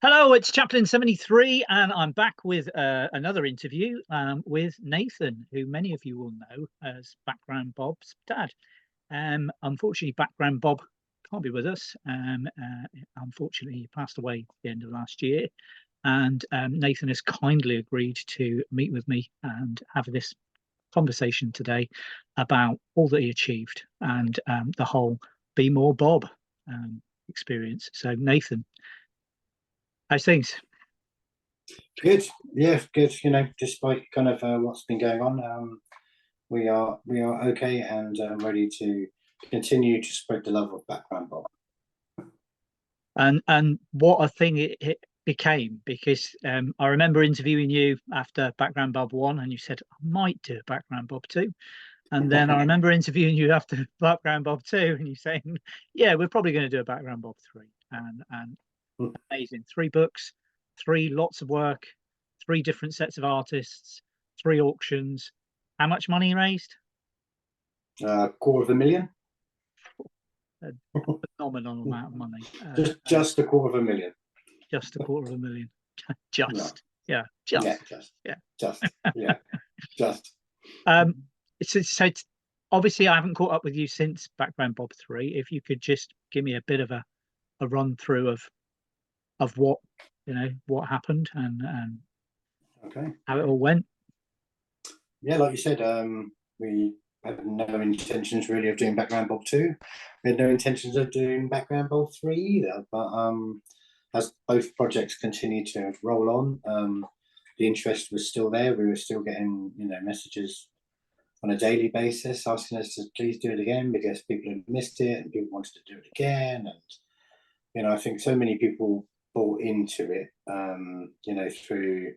Hello, it's Chaplain 73, and I'm back with another interview with Nathan, who many of you will know as Background Bob's dad. Unfortunately, Background Bob can't be with us. Unfortunately, he passed away at the end of last year, and Nathan has kindly agreed to meet with me and have this conversation today about all that he achieved and the whole Be More Bob experience. So, Nathan, how's things? Good, yeah, good. Despite kind of what's been going on, we are okay and ready to continue to spread the love of Background Bob. And what a thing it became, because I remember interviewing you after Background Bob 1, and you said I might do a Background Bob 2. And then I remember interviewing you after Background Bob 2, and you saying, yeah, we're probably going to do a Background Bob 3. And amazing. 3 books, 3 lots of work, 3 different sets of artists, 3 auctions. How much money you raised? $250,000. A phenomenal amount of money. Just $250,000. Just $250,000. Just. No. Yeah, just. Yeah, just. Yeah. Just. Yeah, just. So obviously I haven't caught up with you since Background Bob 3. If you could just give me a bit of a run through of what what happened and Okay. how it all went. Yeah, like you said, we had no intentions really of doing Background Bob 2. We had no intentions of doing Background Bob 3 either. But as both projects continued to roll on, the interest was still there. We were still getting, messages on a daily basis asking us to please do it again because people had missed it and people wanted to do it again. And, I think so many people bought into it, through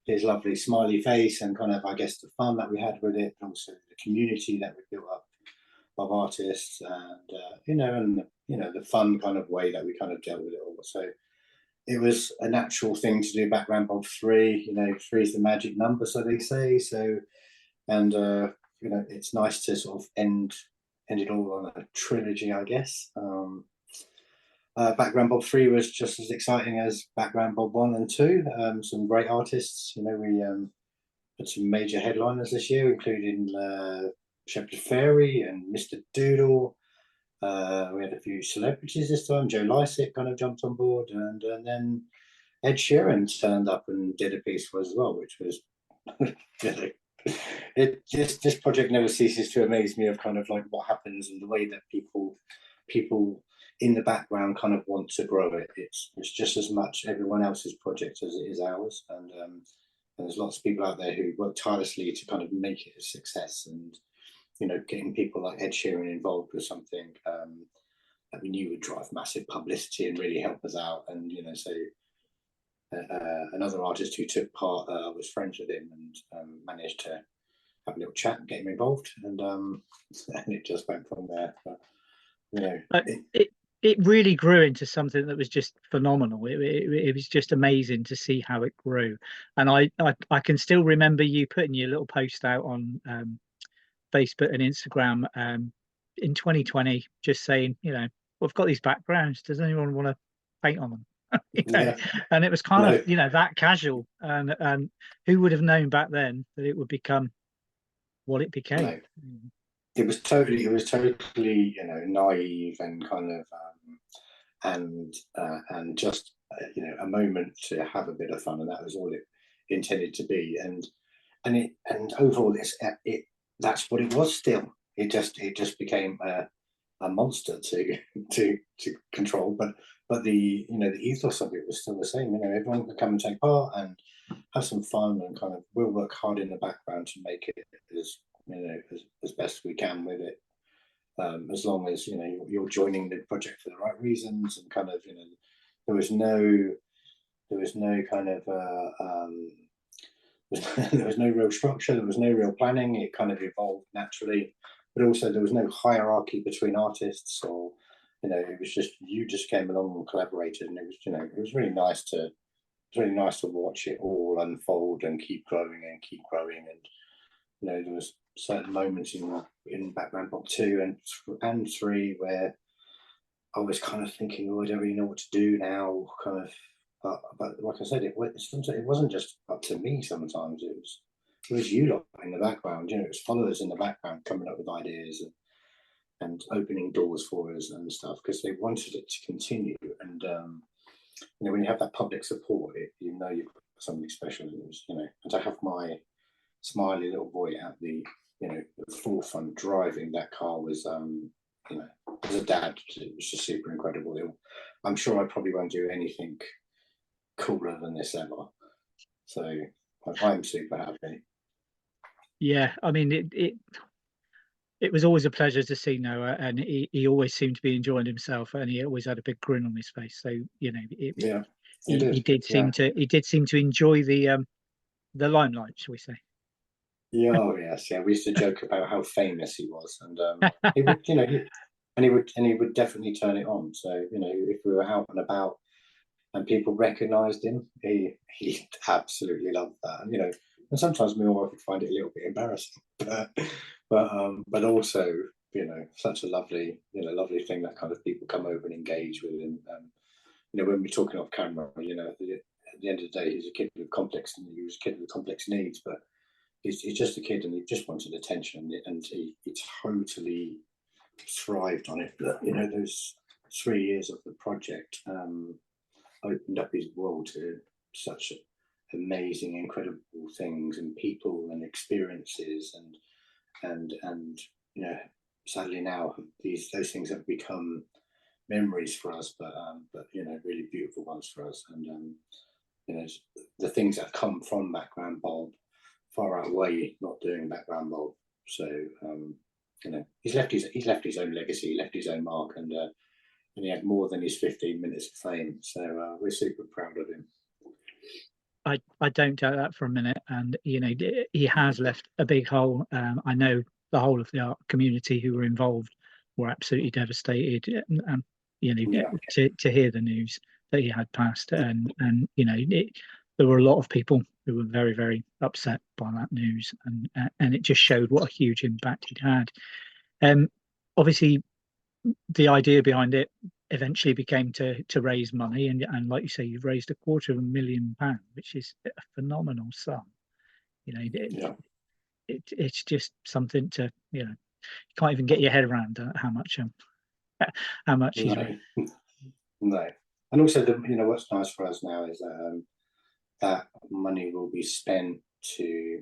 his lovely smiley face and kind of, I guess, the fun that we had with it, and also the community that we built up of artists, and the fun kind of way that we kind of dealt with it all. So it was a natural thing to do Background Bob 3. 3 is the magic number, so they say. So, and it's nice to sort of end it all on a trilogy, I guess. Background Bob 3 was just as exciting as Background Bob 1 and 2. Some great artists. We had some major headliners this year, including Shepherd Fairy and Mr. Doodle. We had a few celebrities this time. Joe Lycett kind of jumped on board, and then Ed Sheeran turned up and did a piece for us as well, which was this project never ceases to amaze me of kind of like what happens and the way that people in the background kind of want to grow it. It's just as much everyone else's project as it is ours, and there's lots of people out there who work tirelessly to kind of make it a success. And getting people like Ed Sheeran involved with something that we knew would drive massive publicity and really help us out. And so another artist who took part was friends with him and managed to have a little chat and get him involved, and it just went from there. But, it really grew into something that was just phenomenal. It was just amazing to see how it grew. And I can still remember you putting your little post out on Facebook and Instagram in 2020, just saying, we've got these backgrounds. Does anyone want to paint on them? Yeah. And it was kind of that casual. And who would have known back then that it would become what it became? No. It was totally naive and kind of and just a moment to have a bit of fun, and that was all it intended to be. And overall, that's what it was. Still, it just became a monster to control. But the the ethos of it was still the same. Everyone could come and take part and have some fun, and kind of we'll work hard in the background to make it as best we can with it. As long as you're joining the project for the right reasons, and kind of there was no kind of there was no real structure, there was no real planning. It kind of evolved naturally, but also there was no hierarchy between artists, or it was just you just came along and collaborated, and it was really nice to watch it all unfold and keep growing and keep growing. And there was certain moments in Background Bob 2 and 3 where I was kind of thinking, oh, I don't really know what to do now. Kind of but like I said, it wasn't just up to me. Sometimes it was you lot in the background. You know, it was followers in the background coming up with ideas and opening doors for us and stuff because they wanted it to continue. And you know, when you have that public support, you know you've got something special. And it was, you know, and to have my smiley little boy at the, you know, the forefront driving that car was, you know, as a dad, it was just super incredible. I'm sure I probably won't do anything cooler than this ever. So I'm super happy. Yeah, I mean it was always a pleasure to see Noah, and he always seemed to be enjoying himself, and he always had a big grin on his face. So you know, Yeah, it he did. did Yeah. seem to enjoy the limelight, shall we say? Yeah, oh yes, yeah. We used to joke about how famous he was, and he would, you know, and he would definitely turn it on. So you know, if we were out and about and people recognised him, he absolutely loved that. And, you know, and sometimes my wife would find it a little bit embarrassing, but also, you know, such a lovely, you know, lovely thing that kind of people come over and engage with him. You know, when we're talking off camera, you know, at the end of the day, he's a kid with complex, and he was a kid with complex needs, but he's just a kid and he just wanted attention, and he totally thrived on it. But you know, those 3 years of the project opened up his world to such amazing, incredible things and people and experiences, and you know, sadly now those things have become memories for us, but you know, really beautiful ones for us. And you know, the things that come from background Bob far outweigh not doing background Bob. So you know, he's left his own legacy, he left his own mark, and he had more than his 15 minutes of fame. So we're super proud of him. I don't doubt that for a minute, and you know, he has left a big hole. I know the whole of the art community who were involved were absolutely devastated, and you know, Yeah, to hear the news that he had passed, and you know, there were a lot of people who were very very upset by that news, and it just showed what a huge impact he'd had. Um, Obviously, the idea behind it eventually became to raise money, and like you say, you've raised £250,000, which is a phenomenal sum. You know, yeah. it's just something to, you know, you can't even get your head around how much he's raised. No, no. And also, you know, what's nice for us now is that money will be spent to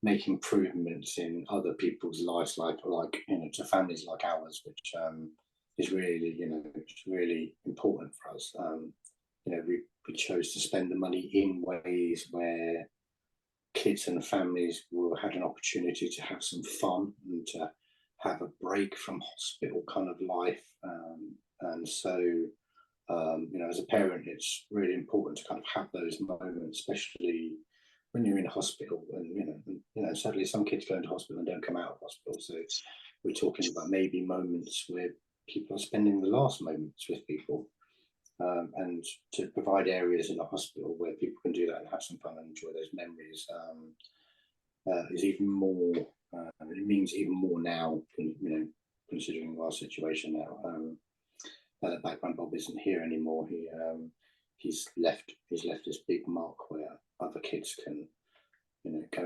make improvements in other people's lives, like you know, to families like ours, which is really, you know, it's really important for us. You know, we chose to spend the money in ways where kids and families will had an opportunity to have some fun and to have a break from hospital kind of life. And so, you know, as a parent, it's really important to kind of have those moments, especially when you're in hospital. And you know, sadly, some kids go into hospital and don't come out of hospital. So we're talking about maybe moments where people are spending the last moments with people, and to provide areas in the hospital where people can do that and have some fun and enjoy those memories is even more. It means even more now, you know, considering our situation now. That background Bob isn't here anymore. He's left this big mark where other kids can, you know, go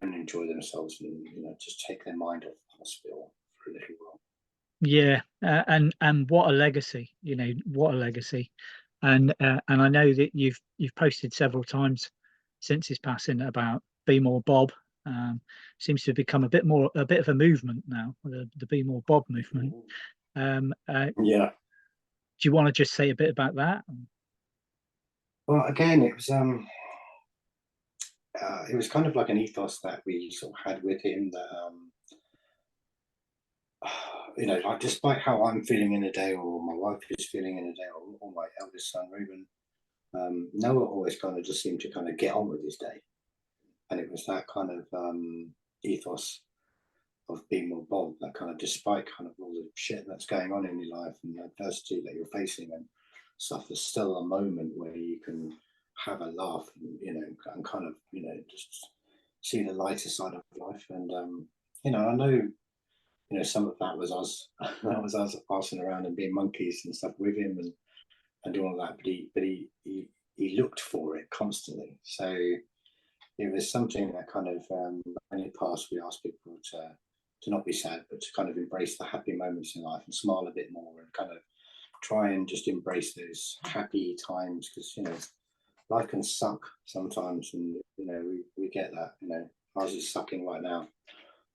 and enjoy themselves, and you know, just take their mind off the hospital for a little while. Yeah, and what a legacy, you know, what a legacy. And I know that you've posted several times since his passing about Be More Bob. Seems to have become a bit of a movement now, the Be More Bob movement. Do Yeah. you want to just say a bit about that? Well, again, it was kind of like an ethos that we sort of had with him that you know, like despite how I'm feeling in a day or my wife is feeling in a day, or my eldest son Ruben, Noah always kind of just seemed to kind of get on with his day. And it was that kind of ethos of being more bold, that kind of despite kind of all the shit that's going on in your life and the adversity that you're facing and stuff, there's still a moment where you can have a laugh and, you know, and kind of, you know, just see the lighter side of life. And you know, I know, you know, some of that was us that was us passing around and being monkeys and stuff with him, and do all that, but he looked for it constantly. So it was something that kind of, in the past we asked people to not be sad, but to kind of embrace the happy moments in life and smile a bit more, and kind of try and just embrace those happy times, because life can suck sometimes, and we get that. Ours is sucking right now,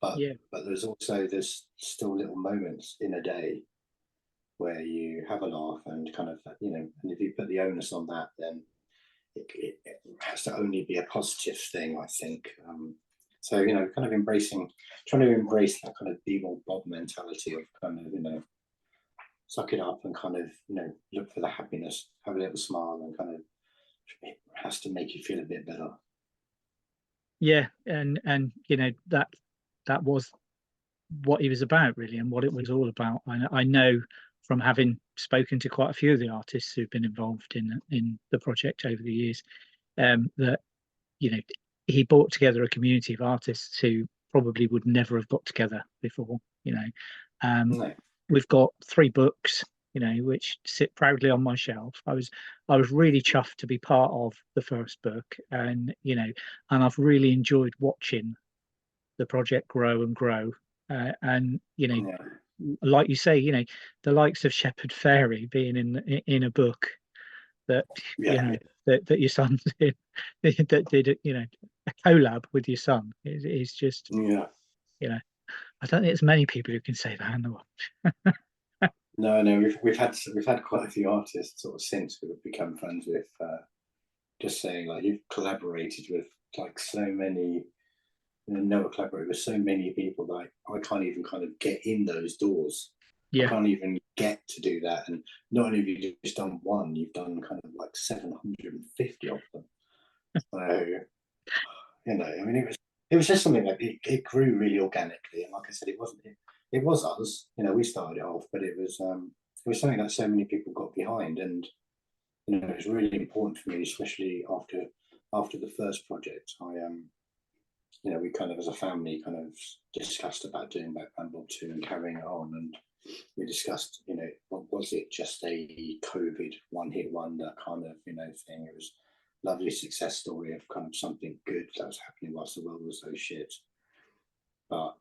but Yeah. there's still little moments in a day where you have a laugh, and kind of and if you put the onus on that, then it has to only be a positive thing, I think. So kind of trying to embrace that kind of be more Bob mentality of kind of suck it up and kind of look for the happiness, have a little smile, and kind of it has to make you feel a bit better. Yeah, and that was what he was about, really, and what it was all about. I know from having spoken to quite a few of the artists who've been involved in the project over the years, that he brought together a community of artists who probably would never have got together before. No. We've got 3 books, which sit proudly on my shelf. I was really chuffed to be part of the first book, and I've really enjoyed watching the project grow and grow. And Yeah. like you say, the likes of Shepherd Fairy being in a book that Yeah. that your son's in, that did a collab with your son is just Yeah. I don't think there's many people who can say that in the world. No, we've had quite a few artists sort of since who have become friends with, just saying like you've collaborated with like so many, Noah collaborated with so many people, like I can't even kind of get in those doors. I Yeah, can't even get to do that. And not only have you just done one, you've done kind of like 750 of them. So I mean, it was just something that it grew really organically, and like I said, it was us. We started it off, but it was something that so many people got behind, and it was really important for me, especially after the first project. We kind of as a family kind of discussed about doing Background Bob 2 and carrying it on, and we discussed, was it just a COVID one-hit wonder kind of thing? It was a lovely success story of kind of something good that was happening whilst the world was so shit. But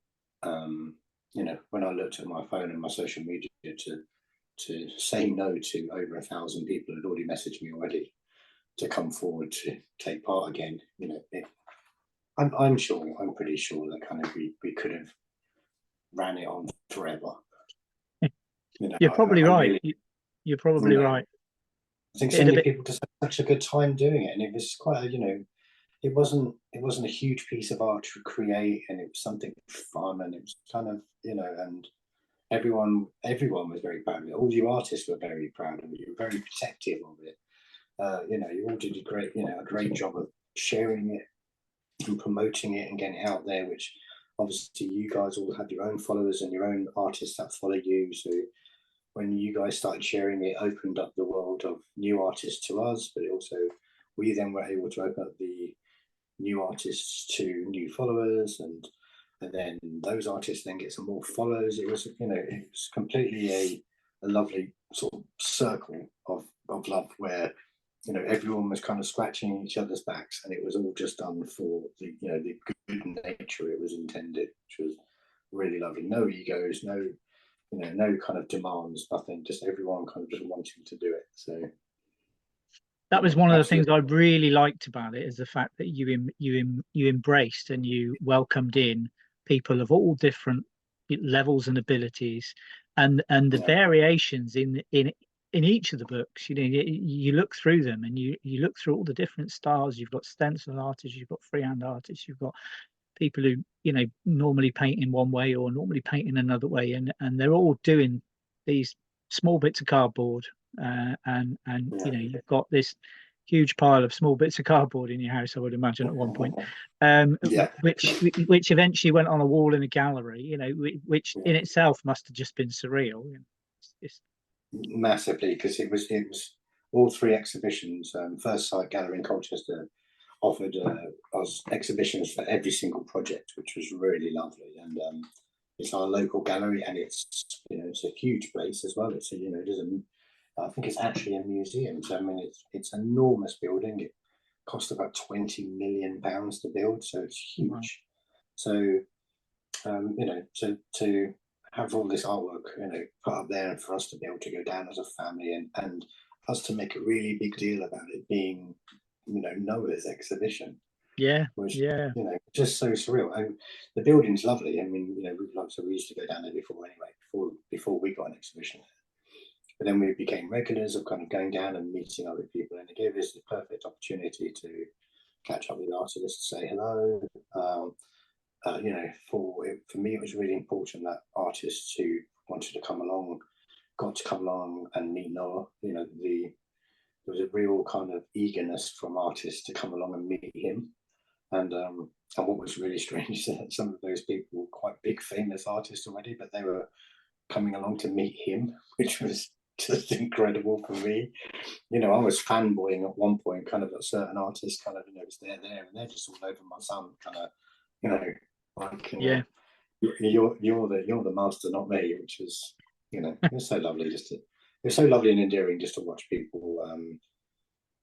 when I looked at my phone and my social media to say no to over 1,000 people who had already messaged me already to come forward to take part again, I'm pretty sure that kind of we could have ran it on forever. you're probably I right. really, You're probably right. I think so It'd a many bit, people just had such a good time doing it, and it was quite it wasn't a huge piece of art to create, and it was something fun, and it was kind of and everyone was very proud of it. All you artists were very proud of it. You were very protective of it. You all did a great job of sharing it and promoting it and getting it out there, which obviously you guys all have your own followers and your own artists that follow you. So when you guys started sharing it, opened up the world of new artists to us, but it also we then were able to open up the new artists to new followers, and then those artists then get some more followers. It was it was completely a lovely sort of circle of love where everyone was kind of scratching each other's backs, and it was all just done for the good nature it was intended, which was really lovely. No egos, no kind of demands, nothing. Just everyone kind of just wanting to do it. So that was one of the things absolutely, I really liked about it, is the fact that you embraced and you welcomed in people of all different levels and abilities, and the yeah, variations in each of the books. You look through them, and you look through all the different styles. You've got stencil artists, you've got freehand artists, you've got people who normally paint in one way or normally paint in another way, and they're all doing these small bits of cardboard, and yeah. you've got this huge pile of small bits of cardboard in your house, I would imagine, at one point, Yeah, which eventually went on a wall in a gallery, which yeah. in itself must have just been surreal. It's, Massively, because it was all 3 exhibitions. First Sight Gallery in Colchester offered us exhibitions for every single project, which was really lovely. And it's our local gallery, and it's a huge place as well. It's I think it's actually a museum. So I mean, it's an enormous building. It cost about £20 million to build, so it's Wow. huge. So to have all this artwork, put up there, and for us to be able to go down as a family, and us to make a really big deal about it being, Noah's exhibition, Yeah, was, yeah, just so surreal. And the building's lovely. I mean, we used to go down there before anyway, before we got an exhibition. But then we became regulars of kind of going down and meeting other people, and it gave us the perfect opportunity to catch up with artists, say hello. For me, it was really important that artists who wanted to come along got to come along and meet Noah. There was a real kind of eagerness from artists to come along and meet him. And what was really strange is that some of those people were quite big, famous artists already, but they were coming along to meet him, which was just incredible for me. I was fanboying at one point, kind of at certain artists, kind of, was there, and they're just all over my son, kind of, like, yeah. you're the master, not me, which was, it was so lovely it was so lovely and endearing just to watch people,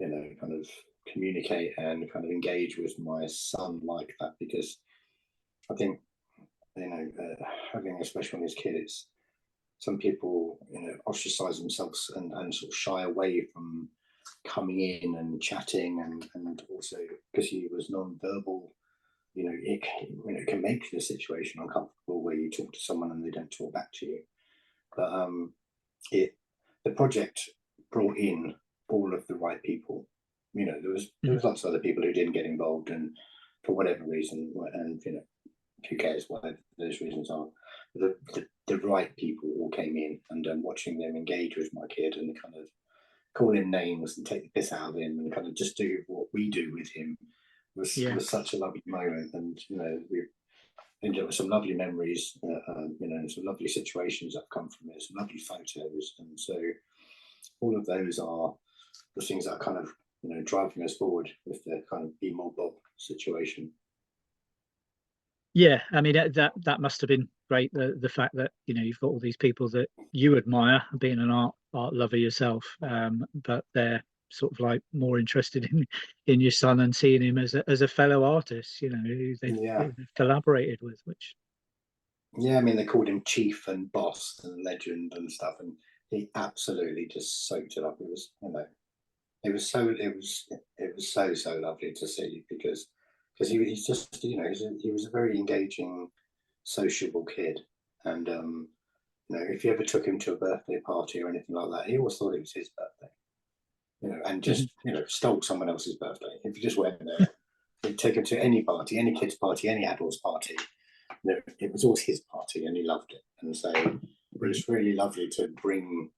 kind of communicate and kind of engage with my son like that, because I think, having a special needs kid, it's some people, ostracize themselves and sort of shy away from coming in and chatting, and also because he was non-verbal, it can make the situation uncomfortable where you talk to someone and they don't talk back to you. But the project brought in all of the right people. There was lots of other people who didn't get involved, and for whatever reason, and who cares what those reasons are. The right people all came in, and watching them engage with my kid and kind of call him names and take the piss out of him and kind of just do what we do with him was such a lovely moment. And we ended up with some lovely memories, and some lovely situations that have come from it, some lovely photos. And so all of those are the things that are kind of driving us forward with the kind of Be More Bob situation. Yeah, I mean that must have been great. The fact that you've got all these people that you admire, being an art lover yourself, but they're sort of like more interested in your son and seeing him as a fellow artist, who they've collaborated with. Which I mean, they called him chief and boss and legend and stuff, and he absolutely just soaked it up. It was so lovely to see, because he's just he was a very engaging, sociable kid. And if you ever took him to a birthday party or anything like that, he always thought it was his birthday, and just stole someone else's birthday. If you just went there, you'd take him to any party, any kid's party, any adult's party, it was always his party, and he loved it. And so it was really lovely to bring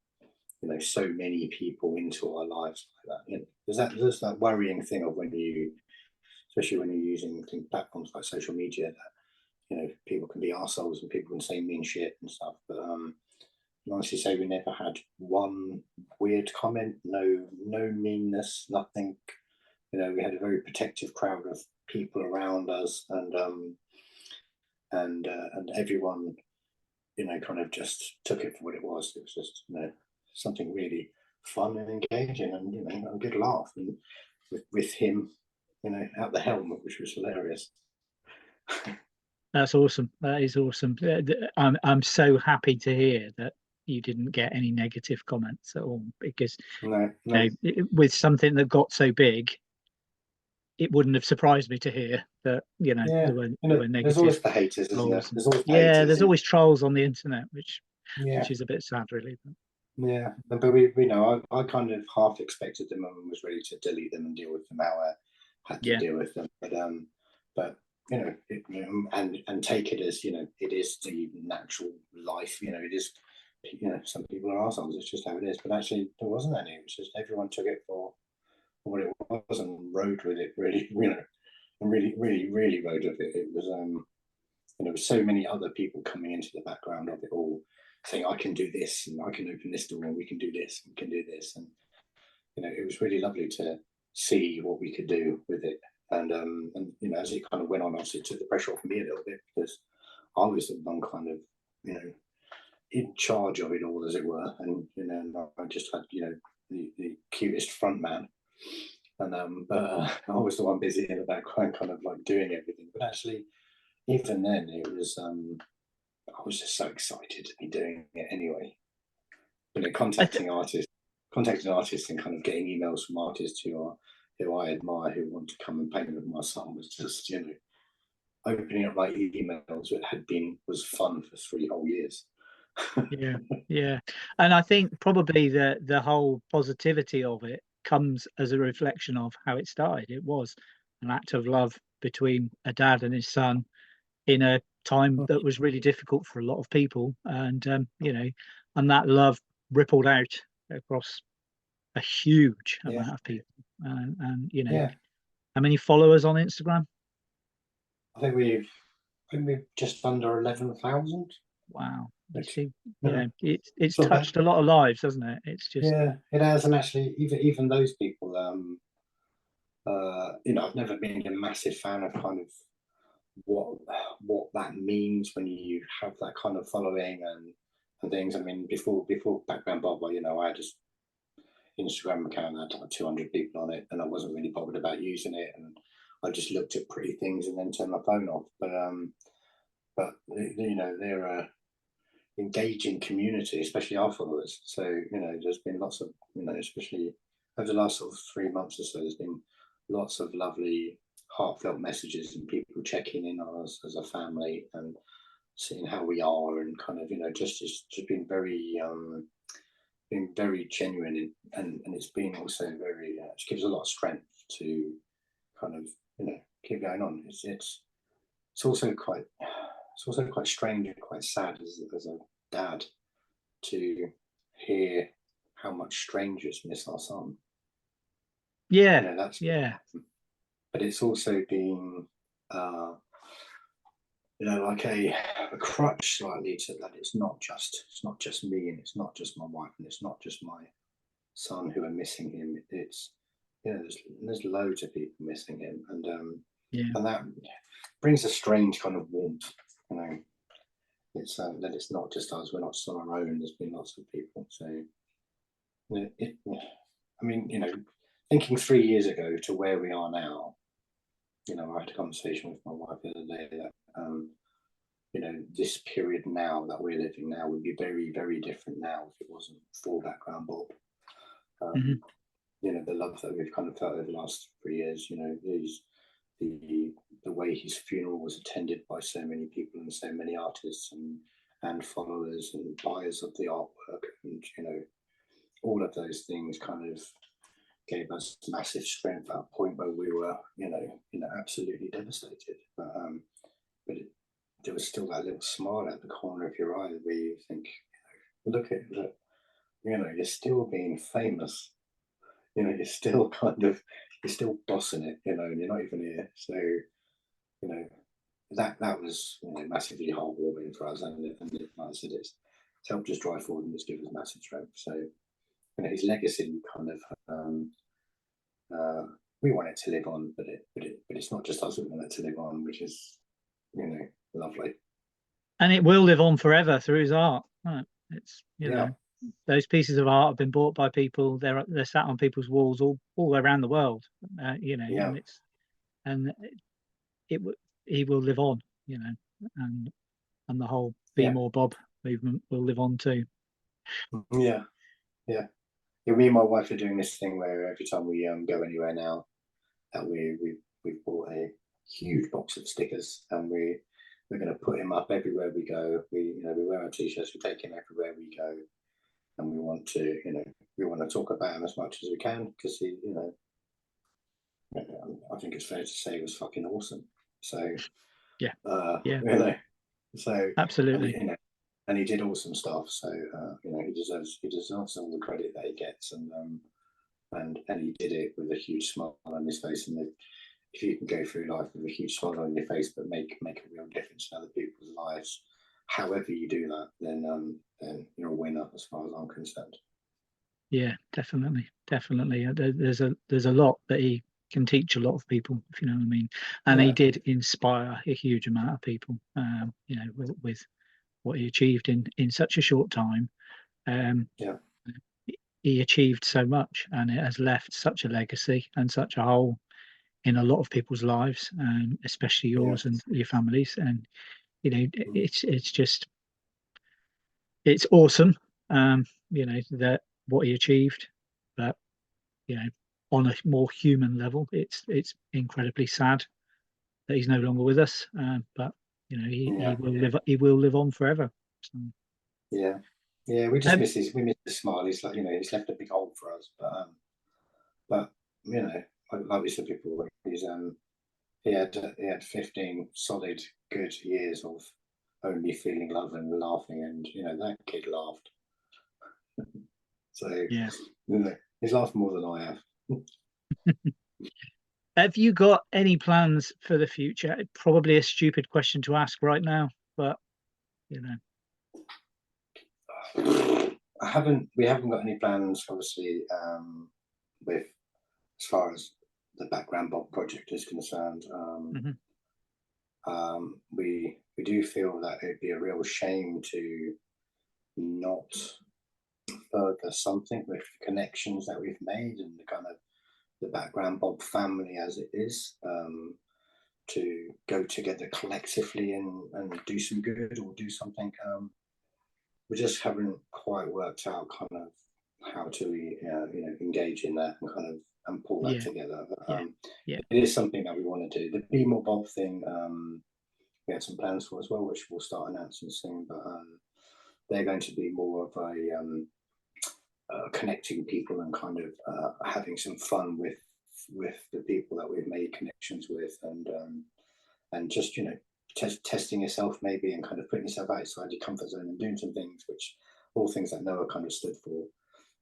so many people into our lives like that. There's that worrying thing of especially when you're using platforms like social media, that people can be arseholes and people can say mean shit and stuff. But I honestly say we never had one weird comment, no meanness, nothing. We had a very protective crowd of people around us, and everyone kind of just took it for what it was. It was just something really fun and engaging, and a good laugh, and with him at the helm, which was hilarious. That's awesome. That is awesome. I'm so happy to hear that you didn't get any negative comments at all, because No. with something that got so big, it wouldn't have surprised me to hear that there were negative. There's always the haters, isn't there? There's always there's always trolls on the internet, which is a bit sad, really. But we know I kind of half expected them and was ready to delete them and deal with them how I had to deal with them. But and take it as it is the natural life. It is. Some people are assholes. It's just how it is. But actually, there wasn't any. It was just everyone took it for what it was and rode with it. Really, and really rode with it. It was there were so many other people coming into the background of it all, saying, I can do this, and I can open this door, and we can do this, and we can do this. And it was really lovely to see what we could do with it. And as it kind of went on, obviously it took the pressure off me a little bit, because I was the one kind of in charge of it all, as it were, and I just had the cutest front man, and I was the one busy in the background, kind of like doing everything. But actually, even then, it was I was just so excited to be doing it anyway. But contacting artists, and kind of getting emails from artists who I admire, who want to come and paint with my son, was just opening up like emails that was fun for 3 whole years. Yeah, and I think probably the whole positivity of it comes as a reflection of how it started. It was an act of love between a dad and his son in a time that was really difficult for a lot of people, and and that love rippled out across a huge amount of people. And how many followers on Instagram? I think we've just under 11,000. Wow. You see, Yeah. it's touched a lot of lives, hasn't it? It's just it has. And actually, even those people, I've never been a massive fan of kind of what that means when you have that kind of following and things. I mean, before Background Bob, I had this Instagram account that had like 200 people on it, and I wasn't really bothered about using it, and I just looked at pretty things and then turned my phone off. But they're a engaging community, especially our followers. So there's been lots of especially over the last sort of 3 months or so, there's been lots of lovely heartfelt messages and people checking in on us as a family and seeing how we are, and kind of just been very genuine, and it's been also very it gives a lot of strength to kind of keep going on. It's also quite strange and quite sad as a dad to hear how much strangers miss our son. But it's also been like a crutch slightly to that. It's not just me, and it's not just my wife, and it's not just my son who are missing him. It's there's loads of people missing him, and that brings a strange kind of warmth. It's that it's not just us. We're not just on our own. There's been lots of people. So I mean, thinking 3 years ago to where we are now, I had a conversation with my wife the other day that this period now that we're living now would be very, very different now if it wasn't for Background Bob. The love that we've kind of felt over the last 3 years, the way his funeral was attended by so many people and so many artists and followers and buyers of the artwork, and all of those things kind of gave us massive strength at a point where we were absolutely devastated, but there was still that little smile at the corner of your eye where you think, look, you're still being famous, you're still bossing it, and you're not even here. So that was massively heartwarming for us, and like I said, it's helped us drive forward and just give us massive strength. So his legacy kind of we want it to live on, but it's not just us who want it to live on, which is lovely. And it will live on forever through his art. Right. It's those pieces of art have been bought by people. They're sat on people's walls all around the world. And he will live on. And the whole Be More Bob movement will live on too. Yeah. Me and my wife are doing this thing where every time we go anywhere now, that we've bought a huge box of stickers, and we're going to put him up everywhere we go. We wear our t-shirts, we take him everywhere we go, and we want to talk about him as much as we can, because he I think it's fair to say he was fucking awesome. So so absolutely. And he did awesome stuff. So he deserves all the credit that he gets, and he did it with a huge smile on his face. And if you can go through life with a huge smile on your face, but make a real difference in other people's lives, however you do that, then you're a winner as far as I'm concerned. Yeah, definitely. There's a lot that he can teach a lot of people, if you know what I mean. And he did inspire a huge amount of people, with what he achieved in such a short time. Yeah. He achieved so much, and it has left such a legacy and such a hole in a lot of people's lives, especially Yeah. yours and your families. And you know, Mm. it's awesome, you know, that what he achieved, but you know, on a more human level, it's incredibly sad that he's no longer with us. But you know, Yeah. he will live on forever. So, Yeah. Yeah. We just um, we miss his smile. He's like, he's left a big hole for us. But like we said before, he had 15 solid good years of only feeling love and laughing, and that kid laughed. So yeah. he's laughed more than I have. Have you got any plans for the future? Probably a stupid question to ask right now, but you know, We haven't got any plans, obviously, with as far as the background Bob project is concerned. mhm. We do feel that it'd be a real shame to not further something with the connections that we've made and the kind of the background Bob family as it is, to go together collectively and do some good or do something. We just haven't quite worked out kind of how to engage in that and kind of and pull that Yeah, together. But, yeah, yeah, it is something that we want to do. The Be More Bob thing, we had some plans for as well, which we'll start announcing soon. But they're going to be more of a connecting people and kind of having some fun with the people that we've made connections with, and just testing yourself maybe and kind of putting yourself outside your comfort zone and doing some things which all things that Noah kind of stood for.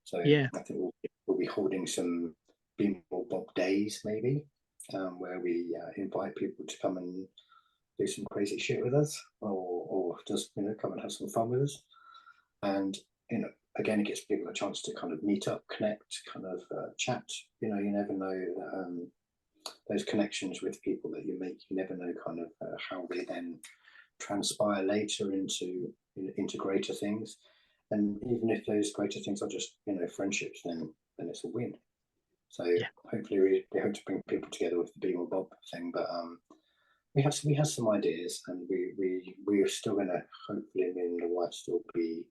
So yeah. I think we'll be holding some Be More Bob days maybe, where we invite people to come and do some crazy shit with us, or just come and have some fun with us. And again, it gives people a chance to kind of meet up, connect, kind of chat. You never know those connections with people that you make. You never know kind of how they then transpire later into greater things. And even if those greater things are just friendships, then it's a win. So Yeah. hopefully we hope to bring people together with the Be More Bob thing. But we have some ideas, and we're still going to hopefully me and the wife still be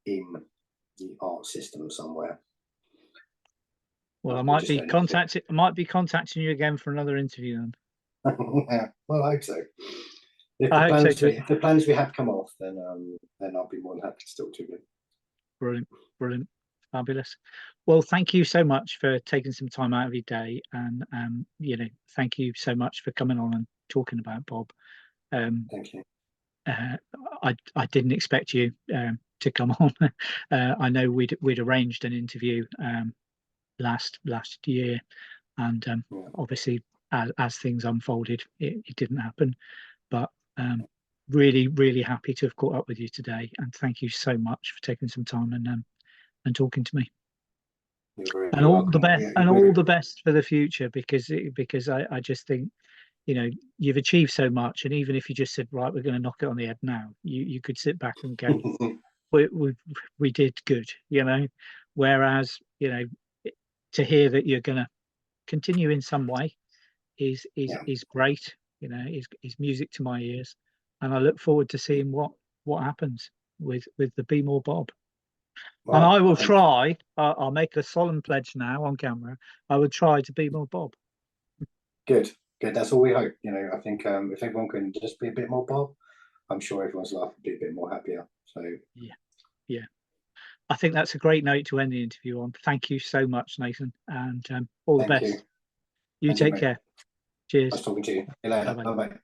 in the art system somewhere. Well, I We might just be don't know. contacting you again for another interview then. Well, I hope so. I hope so too. If the plans we have come off, then I'll be more than happy to talk to you. Brilliant, brilliant, fabulous. Well, thank you so much for taking some time out of your day, and thank you so much for coming on and talking about Bob. Thank you. I didn't expect you to come on. I know we'd arranged an interview last year, and Yeah. obviously as things unfolded, it didn't happen. But really, really happy to have caught up with you today, and thank you so much for taking some time and talking to me. You're very And all the welcome. best, Yeah, and all the best for the future, because I just think you've achieved so much, and even if you just said, right, we're going to knock it on the head now, you could sit back and go, we did good, whereas to hear that you're going to continue in some way is yeah. great. Is music to my ears, and I look forward to seeing what happens with the Be More Bob. And Well, I will try. I'll make a solemn pledge now on camera. I would try to be more Bob. good. That's all we hope. I think if everyone can just be a bit more Bob, I'm sure everyone's life would be a bit more happier. So Yeah. I think that's a great note to end the interview on. Thank you so much, Nathan, and all the thank best. you. You And you, take mate. care. Cheers. Nice talking to you. See you later. Bye-bye. Bye bye.